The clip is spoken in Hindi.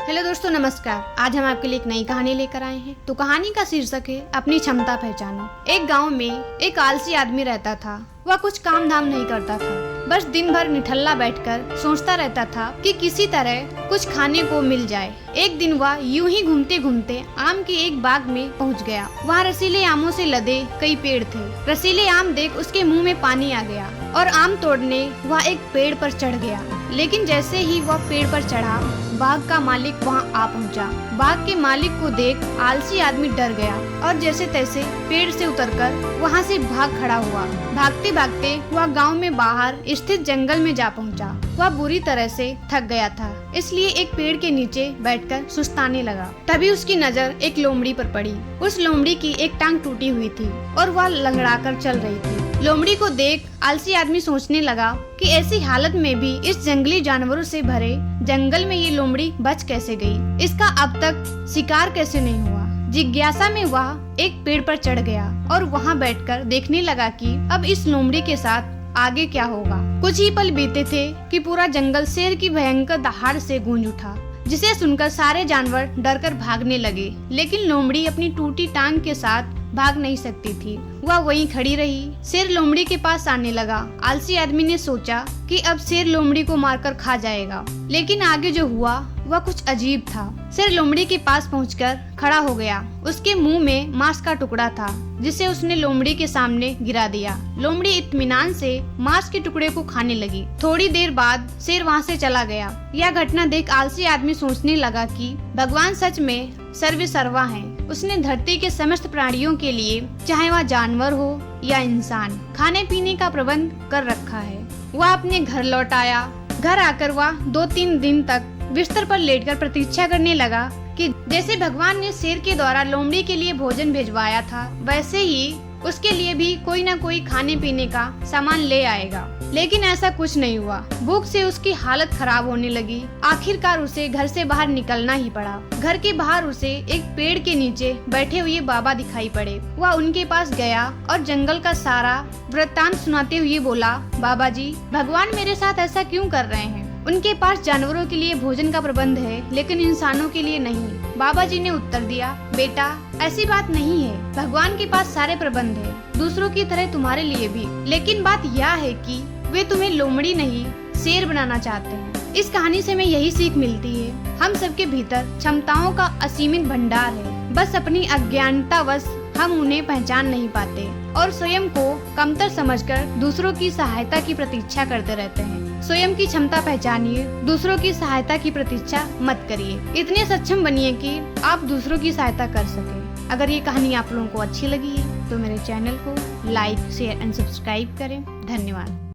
हेलो दोस्तों, नमस्कार। आज हम आपके लिए एक नई कहानी लेकर आए हैं। तो कहानी का शीर्षक है अपनी क्षमता पहचानो। एक गांव में एक आलसी आदमी रहता था। वह कुछ काम धाम नहीं करता था, बस दिन भर निठल्ला बैठकर सोचता रहता था कि किसी तरह कुछ खाने को मिल जाए। एक दिन वह यूं ही घूमते घूमते आम के एक बाग में पहुंच गया। वहाँ रसीले आमों से लदे कई पेड़ थे। रसीले आम देख उसके मुंह में पानी आ गया और आम तोड़ने वह एक पेड़ पर चढ़ गया। लेकिन जैसे ही वह पेड़ पर चढ़ा, बाग का मालिक वहाँ आ पहुँचा। बाग के मालिक को देख आलसी आदमी डर गया और जैसे तैसे पेड़ से उतरकर वहाँ से भाग खड़ा हुआ। भागते भागते वह गांव में बाहर स्थित जंगल में जा पहुँचा। वह बुरी तरह से थक गया था, इसलिए एक पेड़ के नीचे बैठकर सुस्ताने लगा। तभी उसकी नजर एक लोमड़ी पर पड़ी। उस लोमड़ी की एक टांग टूटी हुई थी और वह लंगड़ाकर चल रही थी। लोमड़ी को देख आलसी आदमी सोचने लगा कि ऐसी हालत में भी इस जंगली जानवरों से भरे जंगल में ये लोमड़ी बच कैसे गई, इसका अब तक शिकार कैसे नहीं हुआ। जिज्ञासा में वह एक पेड़ पर चढ़ गया और वहां बैठकर देखने लगा कि अब इस लोमड़ी के साथ आगे क्या होगा। कुछ ही पल बीते थे कि पूरा जंगल शेर की भयंकर दहाड़ से गूंज उठा, जिसे सुनकर सारे जानवर डरकर भागने लगे। लेकिन लोमड़ी अपनी टूटी टांग के साथ भाग नहीं सकती थी। वह वहीं खड़ी रही। शेर लोमड़ी के पास आने लगा। आलसी आदमी ने सोचा कि अब शेर लोमड़ी को मारकर खा जाएगा, लेकिन आगे जो हुआ वह कुछ अजीब था। शेर लोमड़ी के पास पहुंचकर खड़ा हो गया। उसके मुंह में मांस का टुकड़ा था, जिसे उसने लोमड़ी के सामने गिरा दिया। लोमड़ी इत्मीनान से मांस के टुकड़े को खाने लगी। थोड़ी देर बाद शेर वहां से चला गया। यह घटना देख आलसी आदमी सोचने लगा कि भगवान सच में सर्वे सर्वा है। उसने धरती के समस्त प्राणियों के लिए, चाहे वह जानवर हो या इंसान, खाने पीने का प्रबंध कर रखा है। वह अपने घर लौट आया। घर आकर वह 2-3 दिन तक बिस्तर पर लेटकर प्रतीक्षा करने लगा कि जैसे भगवान ने शेर के द्वारा लोमड़ी के लिए भोजन भिजवाया था, वैसे ही उसके लिए भी कोई न कोई खाने पीने का सामान ले आएगा। लेकिन ऐसा कुछ नहीं हुआ। भूख से उसकी हालत खराब होने लगी। आखिरकार उसे घर से बाहर निकलना ही पड़ा। घर के बाहर उसे एक पेड़ के नीचे बैठे हुए बाबा दिखाई पड़े। वह उनके पास गया और जंगल का सारा वृत्तांत सुनाते हुए बोला, बाबा जी, भगवान मेरे साथ ऐसा क्यों कर रहे हैं? उनके पास जानवरों के लिए भोजन का प्रबंध है, लेकिन इंसानों के लिए नहीं। बाबा जी ने उत्तर दिया, बेटा, ऐसी बात नहीं है। भगवान के पास सारे प्रबंध है, दूसरों की तरह तुम्हारे लिए भी। लेकिन बात यह है कि वे तुम्हें लोमड़ी नहीं, शेर बनाना चाहते हैं। इस कहानी से हमें यही सीख मिलती है, हम सबके भीतर क्षमताओं का असीमित भंडार है, बस अपनी अज्ञानतावश हम उन्हें पहचान नहीं पाते और स्वयं को कमतर समझकर दूसरों की सहायता की प्रतीक्षा करते रहते हैं। स्वयं की क्षमता पहचानिए, दूसरों की सहायता की प्रतीक्षा मत करिए। इतने सक्षम बनिए कि आप दूसरों की सहायता कर सकें। अगर ये कहानी आप लोगों को अच्छी लगी है तो मेरे चैनल को लाइक, शेयर एंड सब्सक्राइब करें। धन्यवाद।